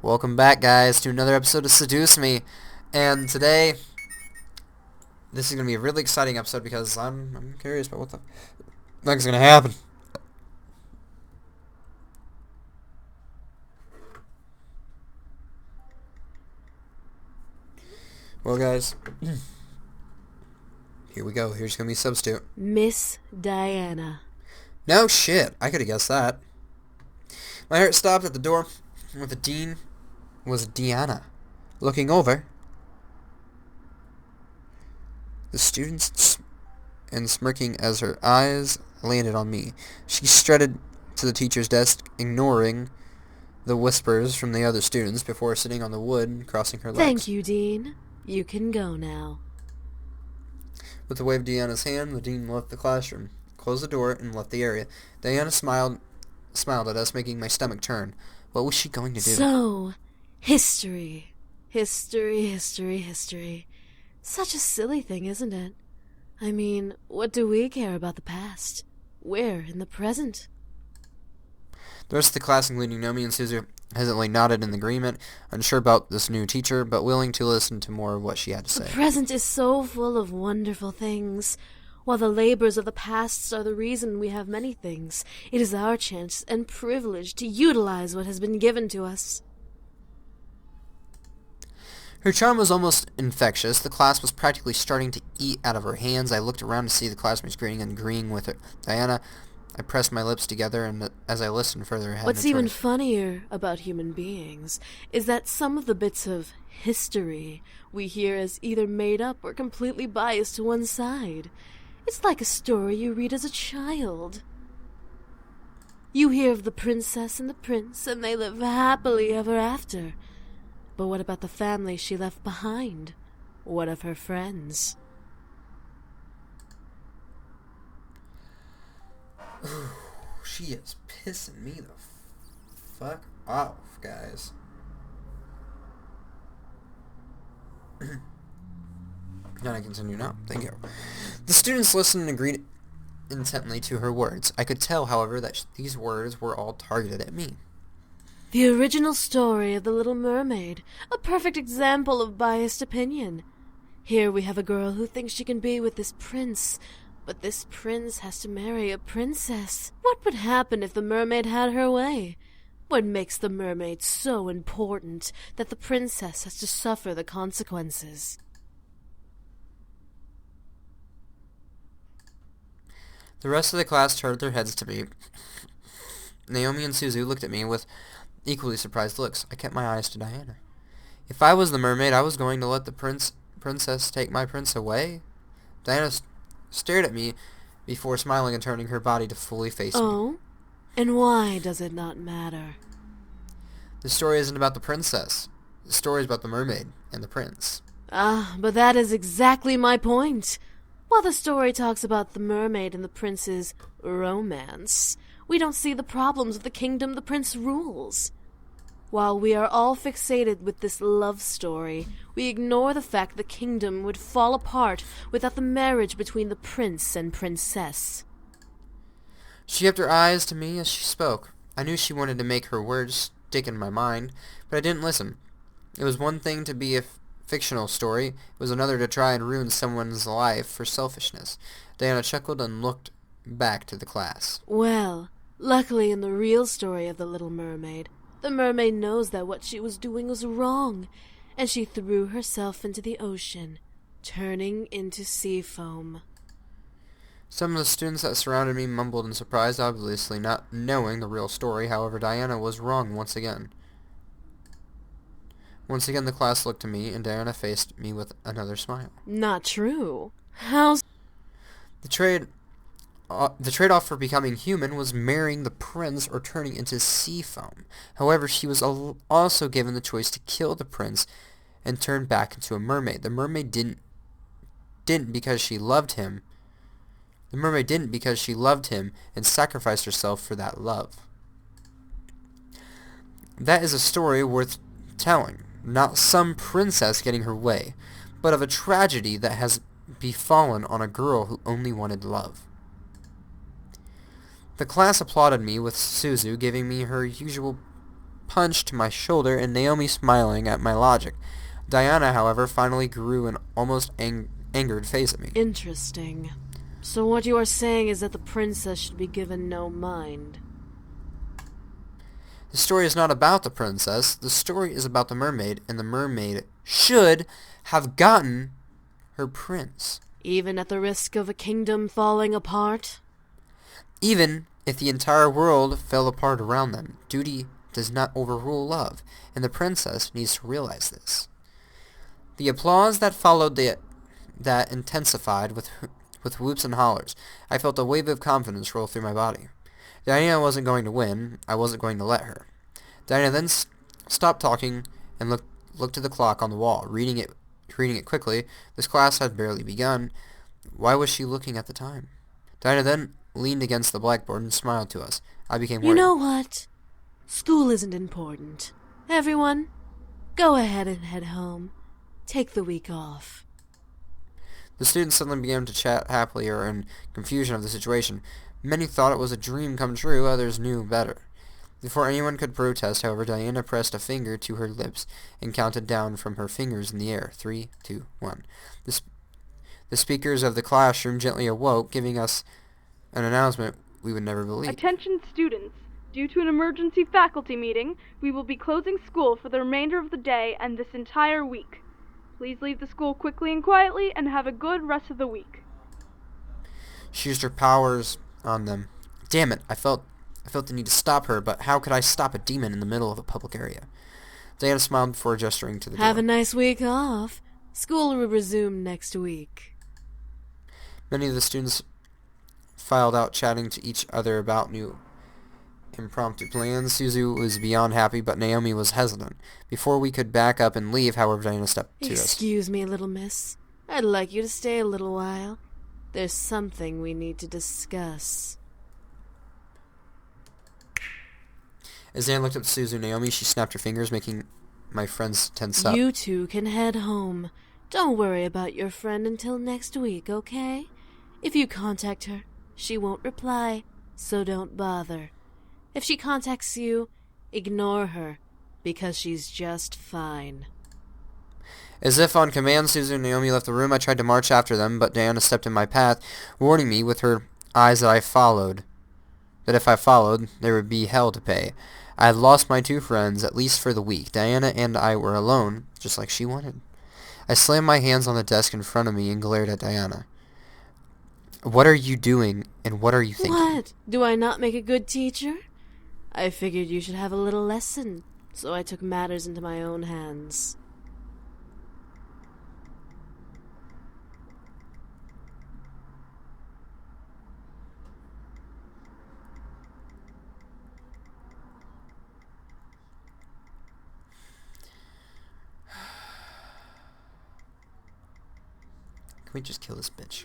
Welcome back, guys, to another episode of Seduce Me. And today, this is going to be a really exciting episode because I'm curious about what the fuck is going to happen. Well, guys, here we go. Here's going to be a substitute. Miss Diana. No shit. I could have guessed that. My heart stopped at the door where the dean was Deanna. Looking over, the students and smirking as her eyes landed on me. She strutted to the teacher's desk, ignoring the whispers from the other students before sitting on the wood, crossing her legs. Thank you, Dean. You can go now. With a wave of Deanna's hand, the dean left the classroom, closed the door, and left the area. Diana smiled at us, making my stomach turn. What was she going to do? So, history. History. Such a silly thing, isn't it? I mean, what do we care about the past? We're in the present. The rest of the class, including Nomi and Suzu, hesitantly nodded in agreement, unsure about this new teacher, but willing to listen to more of what she had to say. The present is so full of wonderful things. While the labors of the past are the reason we have many things, it is our chance and privilege to utilize what has been given to us. Her charm was almost infectious. The class was practically starting to eat out of her hands. I looked around to see the classmates grinning and agreeing with her. Diana, I pressed my lips together, and as I listened further, I had What's no even choice. funnier about human beings is that some of the bits of history we hear as either made up or completely biased to one side. It's like a story you read as a child. You hear of the princess and the prince, and they live happily ever after. But what about the family she left behind? What of her friends? She is pissing me the fuck off, guys. Can I continue now? Thank you. The students listened and agreed intently to her words. I could tell, however, that these words were all targeted at me. The original story of The Little Mermaid, a perfect example of biased opinion. Here we have a girl who thinks she can be with this prince, but this prince has to marry a princess. What would happen if the mermaid had her way? What makes the mermaid so important that the princess has to suffer the consequences? The rest of the class turned their heads to me. Naomi and Suzu looked at me with equally surprised looks. I kept my eyes to Diana. If I was the mermaid, I was going to let the princess take my prince away? Diana stared at me before smiling and turning her body to fully face me. Oh? And why does it not matter? The story isn't about the princess. The story is about the mermaid and the prince. Ah, but that is exactly my point. While the story talks about the mermaid and the prince's romance, we don't see the problems of the kingdom the prince rules. While we are all fixated with this love story, we ignore the fact the kingdom would fall apart without the marriage between the prince and princess. She kept her eyes to me as she spoke. I knew she wanted to make her words stick in my mind, but I didn't listen. It was one thing to be a fictional story. It was another to try and ruin someone's life for selfishness. Diana chuckled and looked back to the class. Well, luckily in the real story of The Little Mermaid, the mermaid knows that what she was doing was wrong, and she threw herself into the ocean, turning into sea foam. Some of the students that surrounded me mumbled in surprise, obviously not knowing the real story. However, Diana was wrong once again. Once again, the class looked to me, and Diana faced me with another smile. Not true. How? The trade-off for becoming human was marrying the prince or turning into sea foam. However, she was also given the choice to kill the prince and turn back into a mermaid. The mermaid didn't because she loved him. The mermaid didn't because she loved him and sacrificed herself for that love. That is a story worth telling. Not some princess getting her way, but of a tragedy that has befallen on a girl who only wanted love. The class applauded me, with Suzu giving me her usual punch to my shoulder and Naomi smiling at my logic. Diana, however, finally grew an almost angered face at me. Interesting. So what you are saying is that the princess should be given no mind. The story is not about the princess. The story is about the mermaid, and the mermaid should have gotten her prince. Even at the risk of a kingdom falling apart? Even if the entire world fell apart around them, duty does not overrule love, and the princess needs to realize this. The applause that followed that intensified with whoops and hollers. I felt a wave of confidence roll through my body. Diana wasn't going to win. I wasn't going to let her. Diana then stopped talking and looked at the clock on the wall, reading it quickly. This class had barely begun. Why was she looking at the time? Diana then leaned against the blackboard and smiled to us. I became worried. You know what? School isn't important. Everyone, go ahead and head home. Take the week off. The students suddenly began to chat happily or in confusion of the situation. Many thought it was a dream come true, others knew better. Before anyone could protest, however, Diana pressed a finger to her lips and counted down from her fingers in the air. 3, 2, 1. The speakers of the classroom gently awoke, giving us an announcement we would never believe. Attention students. Due to an emergency faculty meeting, we will be closing school for the remainder of the day and this entire week. Please leave the school quickly and quietly and have a good rest of the week. She used her powers on them. Damn it, I felt the need to stop her, but how could I stop a demon in the middle of a public area? Diana smiled before gesturing to the door. Have a nice week off. School will resume next week. Many of the students filed out, chatting to each other about new impromptu plans. Suzu was beyond happy, but Naomi was hesitant. Before we could back up and leave, however, Diana stepped to us. Excuse me, little miss. I'd like you to stay a little while. There's something we need to discuss. As Diana looked up at Suzu Naomi, she snapped her fingers, making my friends tense up. You two can head home. Don't worry about your friend until next week, okay? If you contact her, she won't reply, so don't bother. If she contacts you, ignore her, because she's just fine. As if on command, Suzu and Naomi left the room. I tried to march after them, but Diana stepped in my path, warning me with her eyes that if I followed, there would be hell to pay. I had lost my two friends, at least for the week. Diana and I were alone, just like she wanted. I slammed my hands on the desk in front of me and glared at Diana. What are you doing, and what are you thinking? What? Do I not make a good teacher? I figured you should have a little lesson, so I took matters into my own hands. Can we just kill this bitch?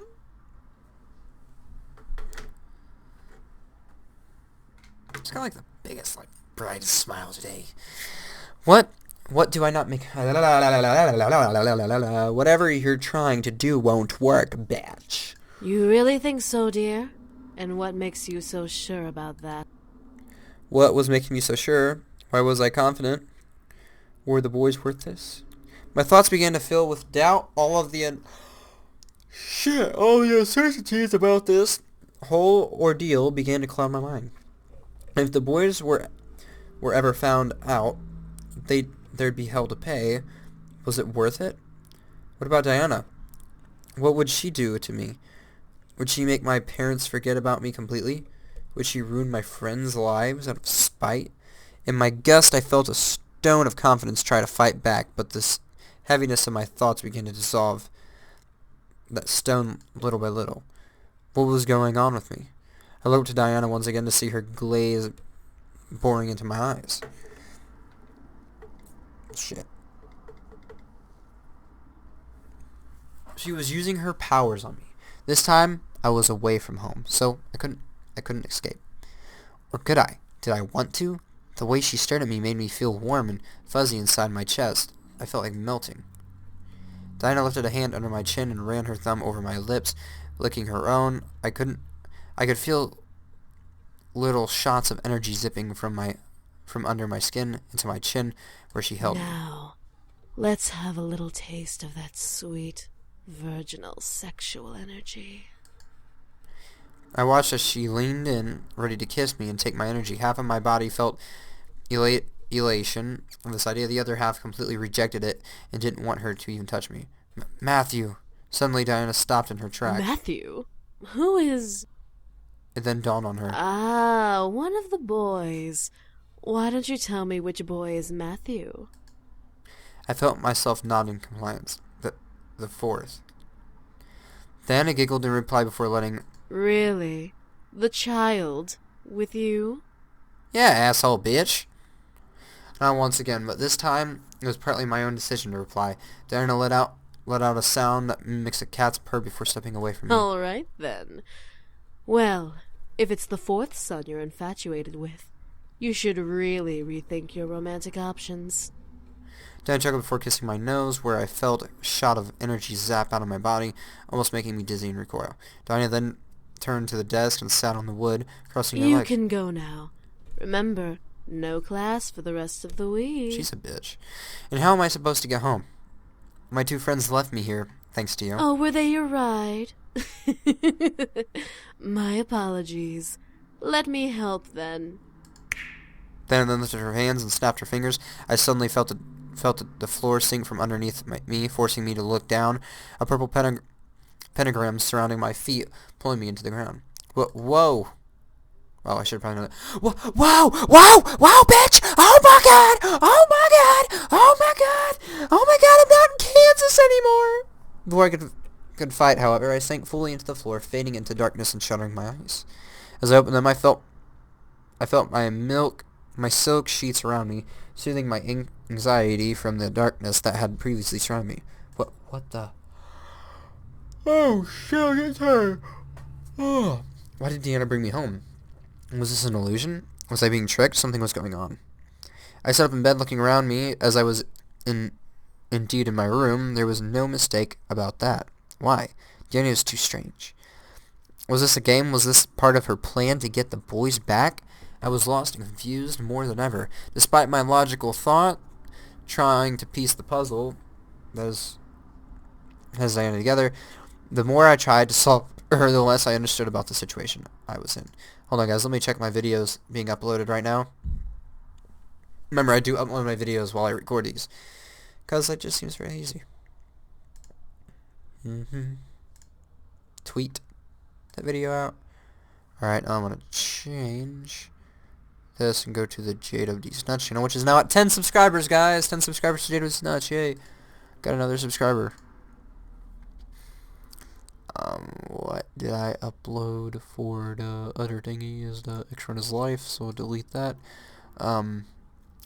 It's got like the biggest, brightest smile today. What do I not make? Whatever you're trying to do won't work, bitch. You really think so, dear? And what makes you so sure about that? What was making me so sure? Why was I confident? Were the boys worth this? My thoughts began to fill with doubt. All the uncertainties about this whole ordeal began to cloud my mind. If the boys were ever found out, there'd be hell to pay. Was it worth it? What about Diana? What would she do to me? Would she make my parents forget about me completely? Would she ruin my friends' lives out of spite? In my gust, I felt a stone of confidence try to fight back, but this heaviness of my thoughts began to dissolve that stone little by little. What was going on with me? I looked to Diana once again to see her glaze boring into my eyes. Shit. She was using her powers on me. This time, I was away from home, so I couldn't escape. Or could I? Did I want to? The way she stared at me made me feel warm and fuzzy inside my chest. I felt like melting. Diana lifted a hand under my chin and ran her thumb over my lips, licking her own. I could feel little shots of energy zipping from from under my skin into my chin, where she held me. Now, let's have a little taste of that sweet, virginal sexual energy. I watched as she leaned in, ready to kiss me and take my energy. Half of my body felt elation of this idea. The other half completely rejected it and didn't want her to even touch me. Matthew! Suddenly Diana stopped in her tracks. Matthew? Who is... It then dawned on her. Ah, one of the boys. Why don't you tell me which boy is Matthew? I felt myself nod in compliance. The fourth. Diana giggled in reply before letting... Really? The child? With you? Yeah, asshole bitch. Not once again, but this time it was partly my own decision to reply. Diana let out a sound that mimics a cat's purr before stepping away from me. All right, then. Well, if it's the fourth son you're infatuated with, you should really rethink your romantic options. Diana chuckled before kissing my nose, where I felt a shot of energy zap out of my body, almost making me dizzy and recoil. Diana then turned to the desk and sat on the wood, crossing her legs. You can go now. Remember, no class for the rest of the week. She's a bitch. And how am I supposed to get home? My two friends left me here, thanks to you. Oh, were they your ride? My apologies. Let me help, then. Diana then lifted her hands and snapped her fingers. I suddenly felt the floor sink from underneath me, forcing me to look down. A purple pentagram surrounding my feet, pulling me into the ground. Whoa! Oh, I should probably know that. Whoa, bitch! Oh my god! Oh my god! Oh my god! Oh my god, I'm not in Kansas anymore! Before I could fight, however, I sank fully into the floor, fading into darkness and shuttering my eyes. As I opened them, I felt my silk sheets around me, soothing my anxiety from the darkness that had previously surrounded me. What the... Oh, shit, I'm getting tired. Oh. Why did Deanna bring me home? Was this an illusion? Was I being tricked? Something was going on. I sat up in bed looking around me as I was indeed in my room. There was no mistake about that. Why? Deanna was too strange. Was this a game? Was this part of her plan to get the boys back? I was lost and confused more than ever. Despite my logical thought, trying to piece the puzzle that has Diana together, the more I tried to solve her, the less I understood about the situation I was in. Hold on, guys. Let me check my videos being uploaded right now. Remember, I do upload my videos while I record these, because it just seems very easy. Tweet that video out. Alright, now I'm going to change this and go to the JWD's Nuts channel, which is now at 10 subscribers, guys. 10 subscribers to JWD's Nuts. Yay. Got another subscriber. What did I upload for the other thingy is the extra in his life, so I'll delete that.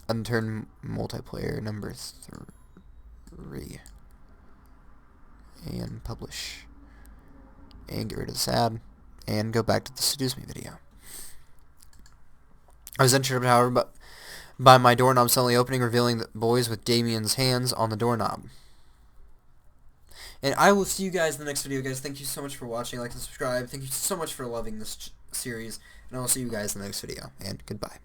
Unturned multiplayer number 3. And publish. And get rid of this ad. And go back to the Seduce Me video. I was interrupted, however, by my doorknob suddenly opening, revealing the boys with Damien's hands on the doorknob. And I will see you guys in the next video, guys. Thank you so much for watching. Like and subscribe. Thank you so much for loving this series. And I will see you guys in the next video. And goodbye.